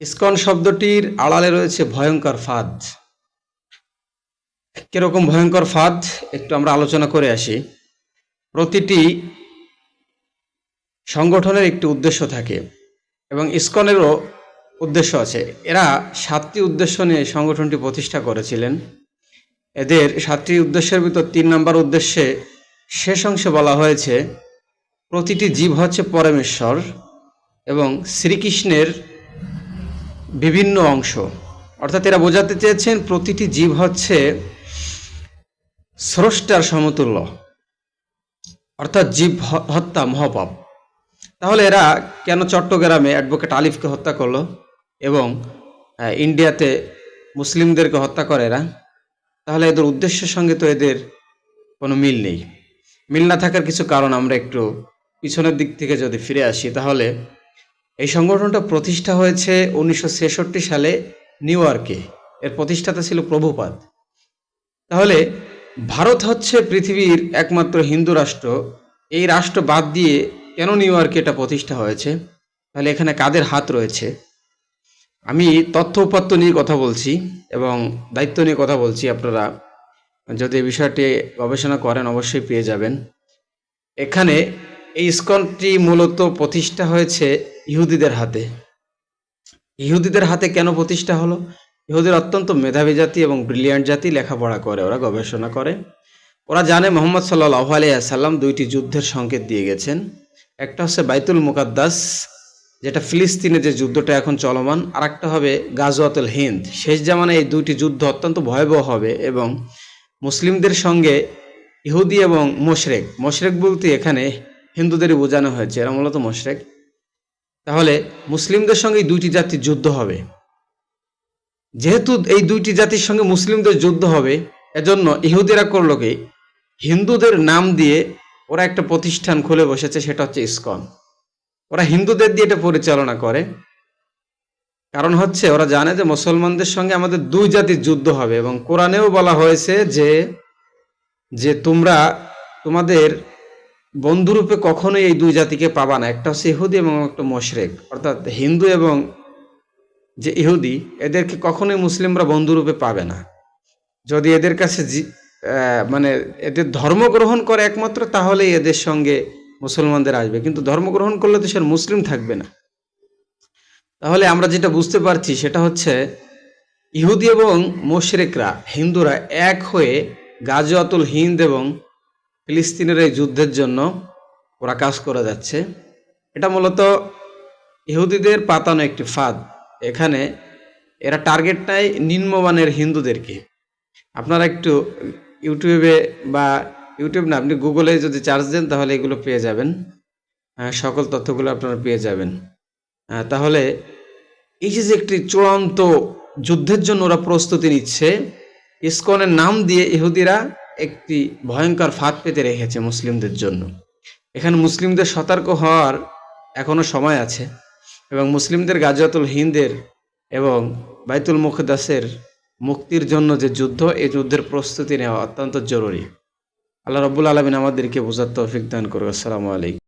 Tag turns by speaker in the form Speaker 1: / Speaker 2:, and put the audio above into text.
Speaker 1: ISKCON শব্দটির আড়ালে রয়েছে ভয়ঙ্কর ফাঁদ। কিরকম ভয়ঙ্কর ফাঁদ একটু আমরা আলোচনা করে আসি। প্রতিটি সংগঠনের একটি উদ্দেশ্য থাকে এবং ইসকনেরও উদ্দেশ্য আছে। এরা 7টি উদ্দেশ্য নিয়ে সংগঠনটি প্রতিষ্ঠা করেছিলেন। এদের 7টি উদ্দেশ্যের ভিতর 3 নম্বর উদ্দেশ্যে শেষ অংশে বলা হয়েছে প্রতিটি জীব হচ্ছে পরমেশ্বর এবং শ্রীকৃষ্ণের বিভিন্ন অংশ। অর্থাৎ এরা বোঝাতে চেয়েছেন প্রতিটি জীব হচ্ছে স্রষ্টার সমতুল্য, অর্থাৎ জীব হত্যা মহাপাপ। তাহলে এরা কেন চট্টগ্রামে অ্যাডভোকেট আলিফকে হত্যা করলো এবং ইন্ডিয়াতে মুসলিমদেরকে হত্যা করে এরা? তাহলে এদের উদ্দেশ্যের সঙ্গে তো এদের কোনো মিল নেই। মিল না থাকার কিছু কারণ আমরা একটু পিছনের দিক থেকে যদি ফিরে আসি, তাহলে এই সংগঠনটা প্রতিষ্ঠা হয়েছে 1966 সালে নিউ ইয়র্কে। এর প্রতিষ্ঠাতা ছিল প্রভুপাদ। তাহলে ভারত হচ্ছে পৃথিবীর একমাত্র হিন্দু রাষ্ট্র। এই রাষ্ট্র বাদ দিয়ে কেন নিউ ইয়র্কে এটা প্রতিষ্ঠা হয়েছে? তাহলে এখানে কাদের হাত রয়েছে? আমি তথ্য উপাত্ত নিয়ে কথা বলছি এবং দায়িত্ব নিয়ে কথা বলছি। আপনারা যদি এই বিষয়টি গবেষণা করেন অবশ্যই পেয়ে যাবেন। এখানে এই ইসকনটি মূলত প্রতিষ্ঠা হয়েছে ইহুদিদের হাতে। ইহুদিদের হাতে কেন প্রতিষ্ঠা হলো? ইহুদির অত্যন্ত মেধাবী জাতি এবং ব্রিলিয়ান্ট জাতি, লেখাপড়া করে, ওরা গবেষণা করে। ওরা জানে মোহাম্মদ সাল্লাল্লাহু আলাইহি ওয়াসাল্লাম 2টি যুদ্ধের সংকেত দিয়ে গেছেন। একটা হচ্ছে বাইতুল মুকাদ্দাস, যেটা ফিলিস্তিনে যে যুদ্ধটা এখন চলমান, আর একটা হবে গাজওয়াতুল হিন্দ। শেষ জামানায় এই 2টি যুদ্ধ অত্যন্ত ভয়াবহ হবে এবং মুসলিমদের সঙ্গে ইহুদি এবং মোশরেক বলতে এখানে হিন্দুদেরই বোঝানো হয়েছে, এরা মূলত মোশরেক। তাহলে মুসলিমদের সঙ্গে এই 2টি জাতির যুদ্ধ হবে। যেহেতু এই 2টি জাতির সঙ্গে মুসলিমদের যুদ্ধ হবে, এজন্য ইহুদিরা করলো কি, হিন্দুদের নাম দিয়ে ওরা একটা প্রতিষ্ঠান খুলে বসেছে, সেটা হচ্ছে ইসকন। ওরা হিন্দুদের দিয়ে এটা পরিচালনা করে। কারণ হচ্ছে ওরা জানে যে মুসলমানদের সঙ্গে আমাদের 2 জাতির যুদ্ধ হবে এবং কোরআনেও বলা হয়েছে যে তোমরা তোমাদের বন্ধুরূপে কখনোই এই 2 জাতিকে পাবা না, একটা হচ্ছে ইহুদি এবং একটা মোশরেক। অর্থাৎ হিন্দু এবং যে ইহুদি, এদেরকে কখনোই মুসলিমরা বন্ধুরূপে পাবে না। যদি এদের কাছে মানে এদের ধর্ম গ্রহণ করে একমাত্র, তাহলেই এদের সঙ্গে মুসলমানদের আসবে, কিন্তু ধর্মগ্রহণ করলে তো সে মুসলিম থাকবে না। তাহলে আমরা যেটা বুঝতে পারছি সেটা হচ্ছে ইহুদি এবং মোশরেকরা, হিন্দুরা এক হয়ে গাজওয়াতুল হিন্দ এবং ফিলিস্তিনের এই যুদ্ধের জন্য ওরা কাজ করে যাচ্ছে। এটা মূলত ইহুদিদের পাতানো একটি ফাঁদ। এখানে এরা টার্গেট নেয় নিম্নমানের হিন্দুদেরকে। আপনারা একটু ইউটিউবে বা ইউটিউব না, আপনি গুগলে যদি চার্জ দেন তাহলে এগুলো পেয়ে যাবেন, সকল তথ্যগুলো আপনারা পেয়ে যাবেন। তাহলে এই যে একটি চূড়ান্ত যুদ্ধের জন্য ওরা প্রস্তুতি নিচ্ছে, ইসকনের নাম দিয়ে ইহুদিরা একটি ভয়ঙ্কর ফাঁদ পেতে রেখেছে মুসলিমদের জন্য। এখানে মুসলিমদের সতর্ক হওয়ার এখনো সময় আছে এবং মুসলিমদের গাজওয়াতুল হিন্দের এবং বাইতুল মুকদ্দাসের মুক্তির জন্য যে যুদ্ধ, এই যুদ্ধের প্রস্তুতি নেওয়া অত্যন্ত জরুরি। আল্লাহ রাব্বুল আলামিন আমাদেরকে বোঝার তৌফিক দান করুন। আসসালামু আলাইকুম।